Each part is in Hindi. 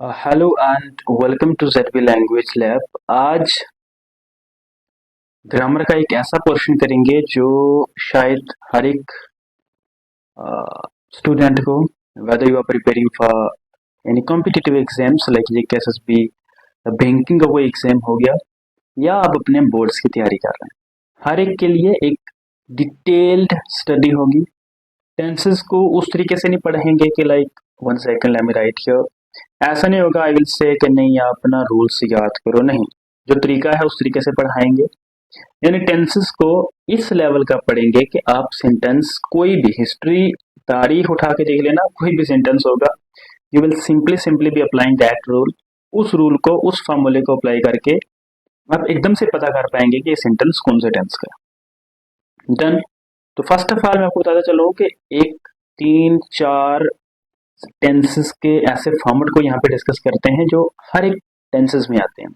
Hello and welcome to ZB language lab. आज ग्रामर का एक ऐसा पोर्शन करेंगे जो शायद हर एक स्टूडेंट को, whether you are preparing for any competitive exams like JKSSB, banking का कोई एग्जाम हो गया या आप अपने बोर्ड्स की तैयारी कर रहे हैं, हर एक के लिए एक डिटेल्ड स्टडी होगी। टेंसेस को उस तरीके से नहीं पढ़ेंगे कि like one second let me right here. ऐसा नहीं होगा आई विल से कि नहीं आप अपना रूल्स याद करो, नहीं, जो तरीका है उस तरीके से पढ़ाएंगे। यानी टेंसेस को इस लेवल का पढ़ेंगे कि आप सेंटेंस कोई भी हिस्ट्री तारीख उठा के देख लेना, कोई भी सेंटेंस होगा, you will simply simply be applying that rule. उस रूल को, उस फॉर्मूले को अप्लाई करके आप एकदम से पता कर पाएंगे कि ये सेंटेंस कौन से टेंस का है। डन। तो फर्स्ट ऑफ ऑल मैं आपको बताता चलूँ कि एक तीन चार टेंसेस के ऐसे फॉर्मेट को यहाँ पे डिस्कस करते हैं जो हर एक टेंसेस में आते हैं।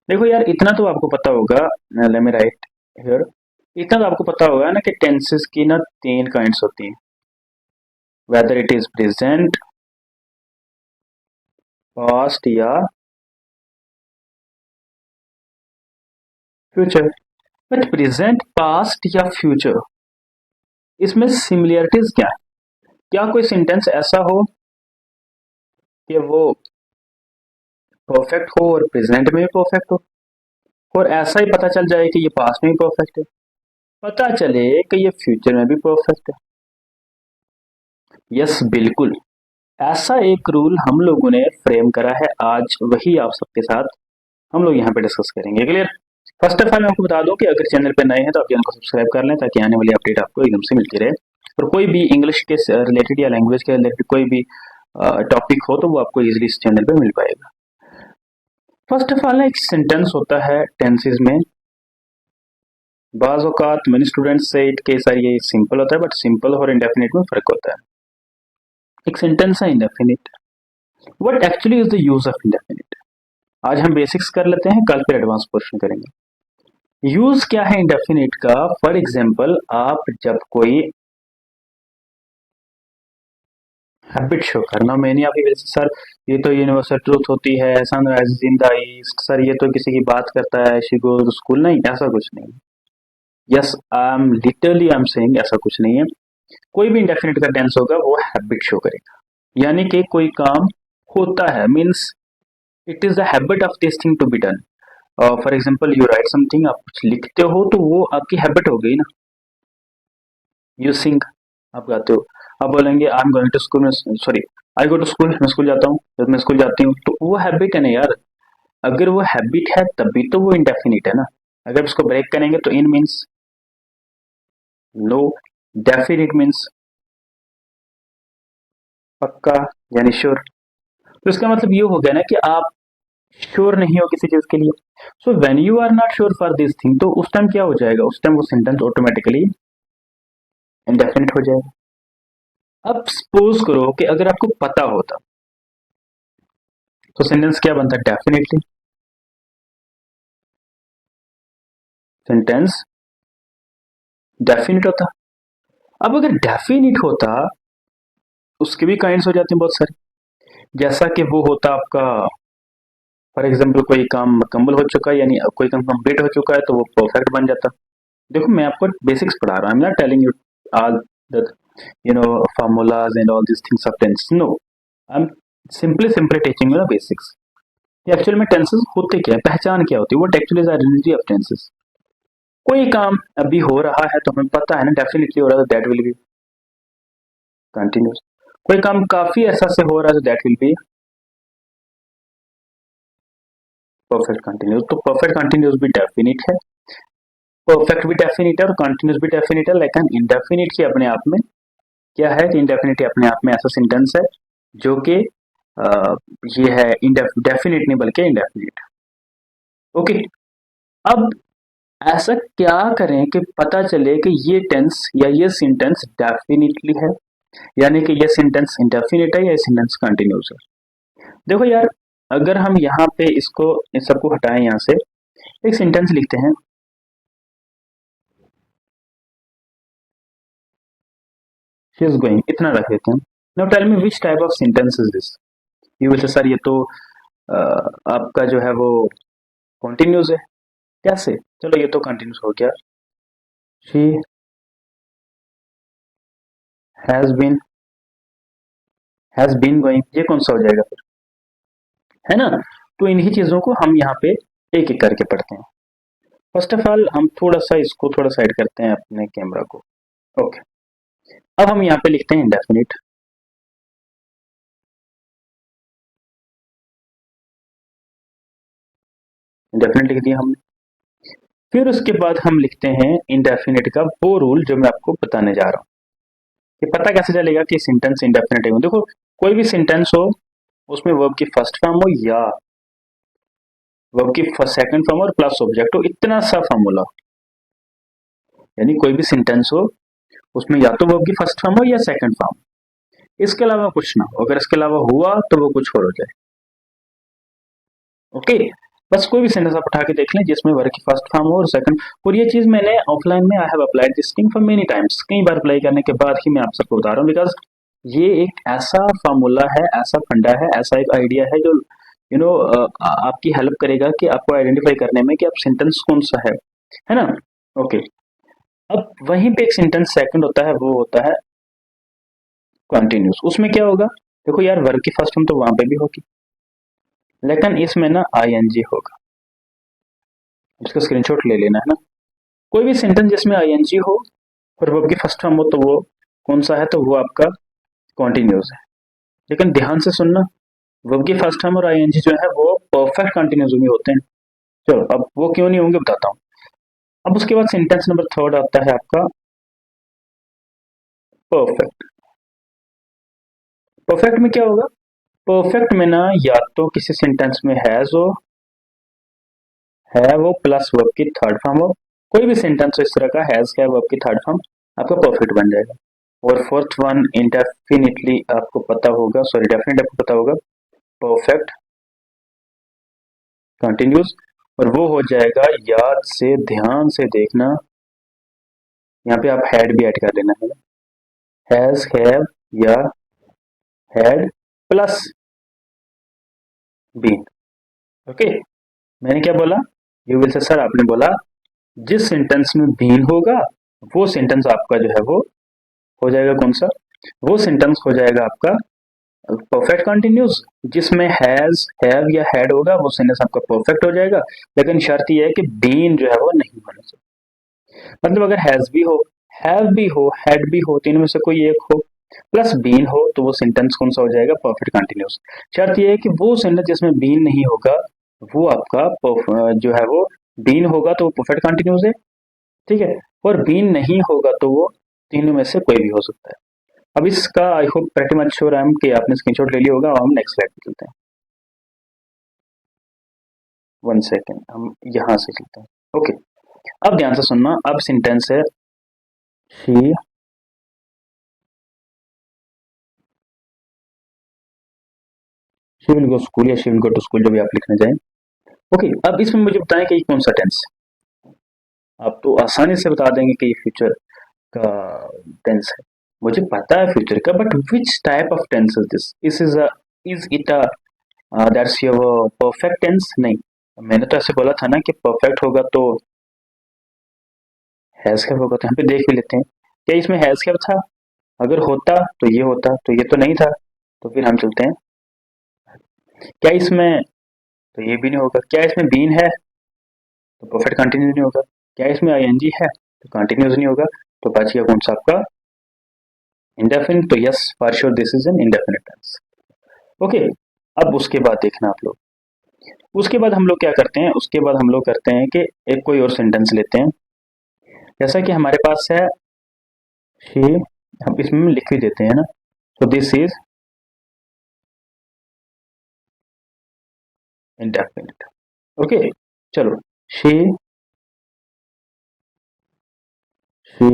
देखो यार, इतना तो आपको पता होगा, लेट मी राइट हियर, इतना तो आपको पता होगा ना कि टेंसेस की ना तीन काइंड्स होती हैं, whether it is present, past या फ्यूचर। बट प्रेजेंट, पास्ट या फ्यूचर, इसमें सिमिलरिटीज क्या है? क्या कोई सेंटेंस ऐसा हो कि वो परफेक्ट हो और प्रेजेंट में भी परफेक्ट हो, और ऐसा ही पता चल जाए कि ये पास्ट में भी परफेक्ट है, पता चले कि ये फ्यूचर में भी परफेक्ट है? यस, बिल्कुल। ऐसा एक रूल हम लोगों ने फ्रेम करा है, आज वही आप सबके साथ हम लोग यहाँ पे डिस्कस करेंगे। क्लियर? फर्स्ट ऑफ ऑल मैं आपको बता दूं कि अगर चैनल पे नए हैं तो आप चैनल को सब्सक्राइब कर लें ताकि आने वाली अपडेट आपको एकदम से मिलती रहे, और कोई भी इंग्लिश के रिलेटेड या लैंग्वेज के रिलेटेड कोई भी टॉपिक हो तो वो आपको इजीली इस चैनल पे मिल पाएगा। फर्स्ट ऑफ ऑल ना, एक सेंटेंस होता है टेंसेस में, बाज औकात मेनी स्टूडेंट्स से इट के सर ये सिंपल होता है, बट सिंपल और इंडेफिनिट में फर्क होता है। एक सेंटेंस है indefinite, what actually is the use of indefinite. आज हम बेसिक्स कर लेते हैं, कल फिर एडवांस पोर्शन करेंगे। यूज क्या है इंडेफिनिट का? फॉर एग्जाम्पल, आप जब कोई हैबिट शो करना, मैंने आपकी वजह से सर ये तो यूनिवर्सल ट्रूथ होती है, sunrise in the east, sir ये तो किसी की बात करता है, शी गोज टू स्कूल, नहीं, ऐसा कुछ नहीं। Yes, I am literally I am saying ऐसा कुछ नहीं है। कोई भी इंडेफिनिट का टेंस होगा वो हैबिट शो करेगा, यानी कि कोई काम होता है, means it is the habit of this thing to be done. For example, you write something, आप कुछ लिखते हो तो वो आपकी हैबिट हो गई ना। यू सिंग, आप गाते हो, आप बोलेंगे I am going to school में, sorry I go to school, मैं स्कूल जाता हूँ, जब मैं स्कूल जाती हूँ, तो वो हैबिट है ना यार। अगर वो हैबिट है तभी तो वो इंडेफिनिट है ना। अगर इसको ब्रेक करेंगे तो इन मीन्स नो, डेफिनिट मीन्स पक्का, यानी श्योर। तो इसका मतलब ये हो गया ना कि आप श्योर नहीं हो किसी चीज के लिए। So when you are not sure for this thing, तो उस टाइम क्या हो जाएगा? उस टाइम वो सेंटेंस ऑटोमेटिकली इंडेफिनिट हो जाएगा। अब सपोज करो कि अगर आपको पता होता तो सेंटेंस क्या बनता? डेफिनेटली, सेंटेंस डेफिनिट होता। अब अगर डेफिनिट होता, उसके भी काइंड्स हो जाते हैं बहुत सारे, जैसा कि वो होता आपका, फॉर एग्जाम्पल कोई काम मुकम्मल हो चुका है, यानी कोई काम कंप्लीट हो चुका है तो वो परफेक्ट बन जाता। देखो, मैं आपको बेसिक्स पढ़ा रहा हूँ, I am not telling you all the formulas and all these things of tense, no, I'm simply teaching you the basics। ये एक्चुअल में टेंसेस होते क्या है, पहचान क्या होती है, what actually is identity of tenses. कोई काम अभी हो रहा है तो हमें पता है ना डेफिनेटली हो रहा है, तो दैट विल बी कंटिन्यूस। कोई काम काफी ऐसा से हो रहा है तो that will be perfect continuous. तो परफेक्ट कंटिन्यूस भी डेफिनिट है, परफेक्ट भी डेफिनिट है और कंटिन्यूस भी डेफिनिट है, लेकिन इंडेफिनिट ही अपने आप में क्या है कि इंडेफिनिट अपने आप में ऐसा सेंटेंस है जो कि ये है डेफिनिट नहीं बल्कि इंडेफिनिट। ओके। अब ऐसा क्या करें कि पता चले कि ये टेंस या ये सेंटेंस डेफिनिटली है, यानी कि ये सेंटेंस इंडेफिनिट है या ये सेंटेंस कंटिन्यूस है। देखो यार, अगर हम यहाँ पे इसको, इस सबको हटाएं, यहाँ से एक सेंटेंस लिखते हैं, शी इज गोइंग, इतना रख देते हैं। Now tell me which type of sentence is this. You will say sir ये तो आपका जो है वो कॉन्टिन्यूस है। कैसे? चलो ये तो कंटिन्यूस हो गया। शी हैज बीन गोइंग, ये कौन सा हो जाएगा फिर, है ना? तो इन्हीं चीजों को हम यहाँ पे एक एक करके पढ़ते हैं। फर्स्ट ऑफ ऑल हम थोड़ा सा इसको थोड़ा साइड करते हैं अपने कैमरा को। ओके, अब हम यहाँ पे लिखते हैं इंडेफिनिट। इंडेफिनिट लिख दिया हमने। फिर उसके बाद हम लिखते हैं इंडेफिनिट का वो रूल जो मैं आपको बताने जा रहा हूँ। कि पता कैसे चलेगा कि सेंटेंस इंडेफिनिट है? देखो, कोई भी सेंटेंस हो उसमें वर्ब की फर्स्ट फॉर्म हो या वर्ब की सेकंड फॉर्म और प्लस ऑब्जेक्ट हो, इतना सा फॉर्मूला। यानी कोई भी सेंटेंस हो उसमें या तो वर्ब की फर्स्ट फॉर्म हो या सेकंड फॉर्म, इसके अलावा कुछ ना हो। अगर इसके अलावा हुआ तो वो कुछ और हो जाए। ओके, बस कोई भी सेंटेंस आप उठा के देख लें जिसमें वर्ब की फर्स्ट फॉर्म हो और सेकंड। और ये चीज मैंने ऑफलाइन में I have applied this thing for many times, कई बार अप्लाई करने के बाद ही मैं आप सबको बता रहा हूँ। बिकॉज ये एक ऐसा फॉर्मूला है, ऐसा फंडा है, ऐसा एक आइडिया है जो आपकी हेल्प करेगा कि आपको आइडेंटिफाई करने में कि आप सेंटेंस कौन सा है ना? ओके, अब वहीं पे एक सेंटेंस सेकंड होता है, वो होता है कंटिन्यूस। उसमें क्या होगा? देखो यार, वर्ब की फर्स्ट फॉर्म तो वहां पे भी होगी, लेकिन इसमें ना आईएनजी होगा। इसका स्क्रीनशॉट ले लेना, है ना? कोई भी सेंटेंस जिसमें आईएनजी हो और वर्ब की फर्स्ट फॉर्म हो तो वो कौन सा है? तो वो आपका कॉन्टिन्यूस है। लेकिन ध्यान से सुनना, वर्ब की फर्स्ट फॉर्म और आईएनजी जो है वो परफेक्ट कंटिन्यूस में होते हैं। चलो, अब वो क्यों नहीं होंगे बताता हूँ। अब उसके बाद सेंटेंस नंबर थर्ड आता है आपका परफेक्ट। परफेक्ट में क्या होगा? परफेक्ट में ना या तो किसी सेंटेंस में हैज हो, है वो प्लस वर्ब की थर्ड फॉर्म हो। कोई भी सेंटेंस हो इस तरह का, हैज है वर्ब की थर्ड फॉर्म, आपका परफेक्ट बन जाएगा। और फोर्थ वन इंडेफिनिटली आपको पता होगा, सॉरी डेफिनेट आपको पता होगा, परफेक्ट कंटिन्यूस। और वो हो जाएगा, याद से ध्यान से देखना, यहाँ पे आप हैड भी ऐड कर लेना है। हैज, हैव या हैड प्लस बीन। ओके, मैंने क्या बोला? यू विल से सर आपने बोला जिस सेंटेंस में बीन होगा वो सेंटेंस आपका जो है वो हो जाएगा कौन सा? वो सेंटेंस हो जाएगा आपका परफेक्ट कंटिन्यूस। जिसमें हैज, हैव या हैड होगा वो सेंटेंस आपका परफेक्ट हो जाएगा। लेकिन शर्त यह है कि बीन जो है वो नहीं होना चाहिए। मतलब अगर हैज भी हो, हैव भी हो, हैड भी हो, तीनों में से कोई एक हो, प्लस बीन हो, तो वो सेंटेंस कौन सा हो जाएगा? Perfect continuous. शर्त यह है कि वो सेंटेंस जिसमें बीन नहीं होगा वो आपका जो है वो बीन होगा तो वो परफेक्ट कंटिन्यूस है, ठीक है? और बीन नहीं होगा तो वो तीनों में से कोई भी हो सकता है। अब इसका I hope pretty much sure I am कि आपने स्क्रीनशॉट ले लिया होगा। और हम नेक्स्ट स्लाइड पे चलते हैं। वन सेकेंड, हम यहाँ से चलते हैं। ओके, अब ध्यान से सुनना। अब सेंटेंस है she she will go school या she will go to school, जो भी आप लिखना चाहें। ओके, अब इसमें मुझे बताएं कि ये कौन सा टेंस है। आप तो आसानी से बता देंगे कि ये फ्यूचर का टेंस है। मुझे पता है फ्यूचर का, but which type of tense is this? Is it a that's your perfect tense? नहीं, मैंने तो ऐसे बोला था ना कि परफेक्ट होगा तो हैज कैव होगा। तो यहाँ पे देख भी लेते हैं, क्या इसमें हैज कैव था? अगर होता तो ये होता, तो ये तो नहीं था। तो फिर हम चलते हैं, क्या इसमें, तो ये भी नहीं होगा। क्या इसमें बीन है? तो परफेक्ट कंटिन्यूस नहीं होगा। क्या इसमें आईएनजी है? तो कंटिन्यूस नहीं होगा। तो बच गया कौन सा आपका? इंडेफिनिट। तो yes, for sure this is an indefinite tense. Okay, अब उसके बाद देखना आप लोग, उसके बाद हम लोग क्या करते हैं? उसके बाद हम लोग करते हैं कि एक कोई और सेंटेंस लेते हैं। जैसा कि हमारे पास है शी, हम इसमें लिख भी देते हैं ना। तो दिस इज इंडेफिनिट। ओके, चलो, she she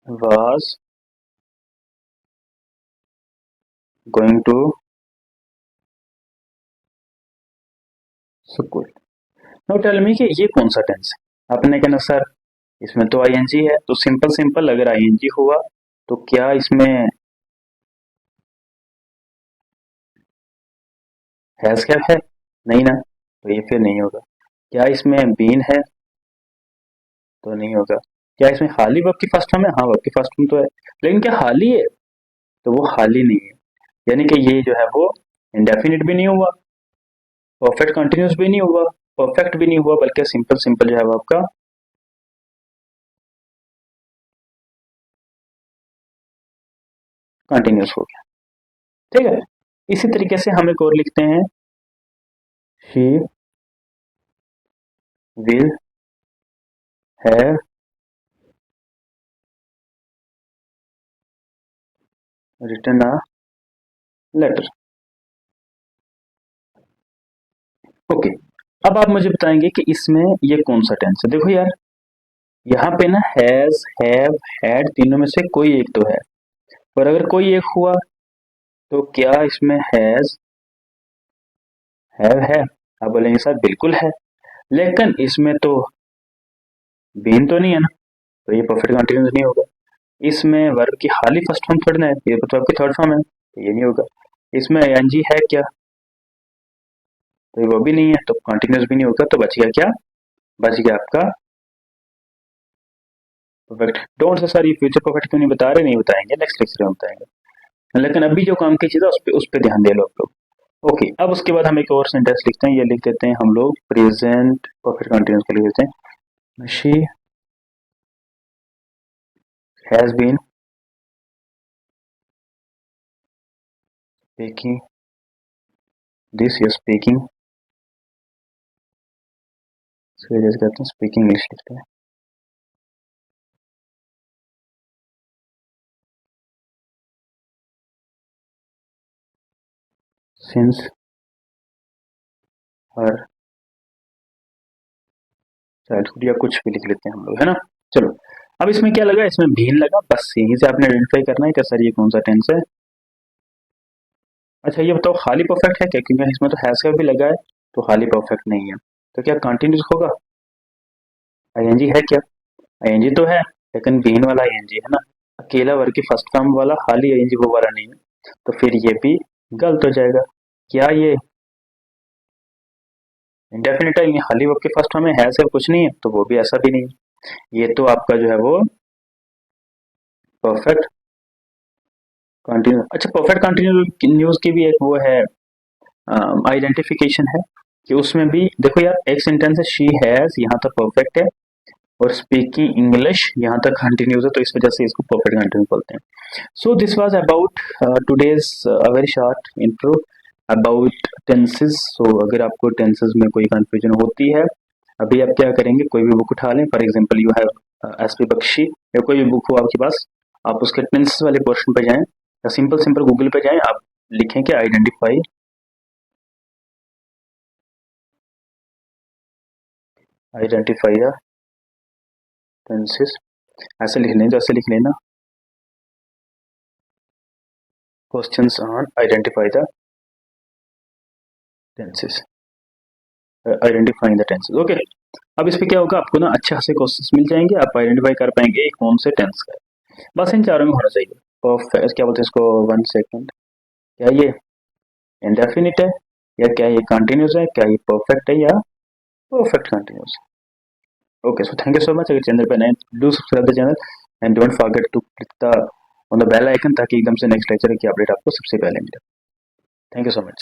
was going to school. Now tell me कि ये कौन सा टेंस है? आपने कहना सर इसमें तो आईएनजी है। तो सिंपल सिंपल, अगर आईएनजी हुआ तो क्या इसमें हैज कैप है? नहीं ना, तो ये फिर नहीं होगा। क्या इसमें बीन है? तो नहीं होगा। क्या इसमें हाली वर्ब की फर्स्ट फॉर्म है? हाँ, वर्ब की फर्स्ट फॉर्म तो है, लेकिन क्या हाली है? तो वो हाली नहीं है। यानी कि ये जो है वो इंडेफिनिट भी नहीं हुआ, परफेक्ट कंटिन्यूस भी नहीं हुआ, परफेक्ट भी नहीं हुआ, बल्कि सिंपल सिंपल जो है वो आपका कंटिन्यूस हो गया। ठीक है। इसी तरीके से हम एक और लिखते हैं, she will have written a letter. Okay. अब आप मुझे बताएंगे कि इसमें ये कौन सा टेंस है। देखो यार, यहाँ पे ना हैज, हैव, हैड तीनों में से कोई एक तो है, पर अगर कोई एक हुआ तो क्या इसमें हैव है? आप बोलेंगे सर बिल्कुल है, लेकिन इसमें तो बीन तो नहीं है ना, तो ये परफेक्ट कंटिन्यूस नहीं होगा। इसमें वर्ब की खाली फर्स्ट फॉर्म थोड़ी ना है, ये तो आपकी थर्ड फॉर्म है, तो ये नहीं होगा। इसमें एनजी है क्या? तो ये वो भी नहीं है, तो कंटिन्यूस भी नहीं होगा, तो बच गया क्या? बच गया आपका परफेक्ट। डोंट से सर ये फ्यूचर परफेक्ट क्यों नहीं बता रहे, नहीं बताएंगे, नेक्स्ट लेक्चर में बताएंगे, लेकिन अभी जो काम की चीज है उस पे ध्यान दे लो आप लोग। ओके, अब उसके बाद हम एक और सेंटेंस लिखते हैं, ये लिख देते हैं हम लोग प्रेजेंट परफेक्ट कंटिन्यूस के लिख देते हैं, she has been speaking this, या स्पीकिंग, जैसे कहते हैं स्पीकिंग इंग्लिश लिखते हैं, सिंस हर चाइल्डहुड, या कुछ भी लिख लेते हैं हम लोग, है ना। चलो, अब इसमें क्या लगा, इसमें भीन लगा, बस यहीं से आपने आइडेंटिफाई करना है कि सर ये कौन सा टेंस है। अच्छा ये बताओ, खाली परफेक्ट है क्या? क्योंकि इसमें तो हैज का भी लगा है, तो खाली परफेक्ट नहीं है, तो क्या कंटिन्यूस होगा? आईएनजी है क्या? आईएनजी तो है, लेकिन बीन वाला आईएनजी है ना, अकेला वर्ग की फर्स्ट फॉर्म वाला खाली आईएनजी वो वाला नहीं है, तो फिर ये भी गलत हो जाएगा। क्या ये इंडेफिनिट है? ये खाली वर्ग की फर्स्ट फॉर्म में है कुछ नहीं है, तो वो भी ऐसा भी नहीं है। ये तो आपका जो है वो परफेक्ट कंटिन्यूस। अच्छा, परफेक्ट कंटिन्यूस की भी एक वो है, आइडेंटिफिकेशन है, कि उसमें भी देखो यार, एक सेंटेंस है शी हैज, यहाँ तक परफेक्ट है, और स्पीकिंग इंग्लिश यहाँ तक कंटिन्यूस है, तो इस वजह से इसको परफेक्ट कंटिन्यूस बोलते हैं। So this was about today's very short intro about tenses. सो अगर आपको टेंसेस में कोई कंफ्यूजन होती है, अभी आप क्या करेंगे, कोई भी बुक उठा लें, for example you have S P Bakshi, या कोई भी बुक हो आपके पास, आप उसके टेंसेस वाले पोर्शन पे जाएं, या सिंपल सिंपल गूगल पे जाएं, आप लिखें कि आइडेंटिफाई द टेंसेस, ऐसे लिख लें, तो ऐसे लिख लेना, questions on identify the tenses, identifying the tenses. Okay, अब इस पे क्या होगा, आपको ना अच्छे खासे क्वेश्चंस मिल जाएंगे, आप आइडेंटिफाई कर पाएंगे कौन से टेंस का है। बस इन चारों में होना चाहिए। परफेक्ट, क्या बोलते हैं इसको, वन सेकंड, क्या ये इंडेफिनिट है, या क्या ये कंटिन्यूस है, क्या ये परफेक्ट है, या perfect continuous. Okay, so thank you so much. अगर चैनल पे नए, do subscribe the channel and don't forget to click the on the bell icon, ताकि एकदम से नेक्स्ट लेक्चर की अपडेट आपको सबसे पहले मिले। Thank you so much.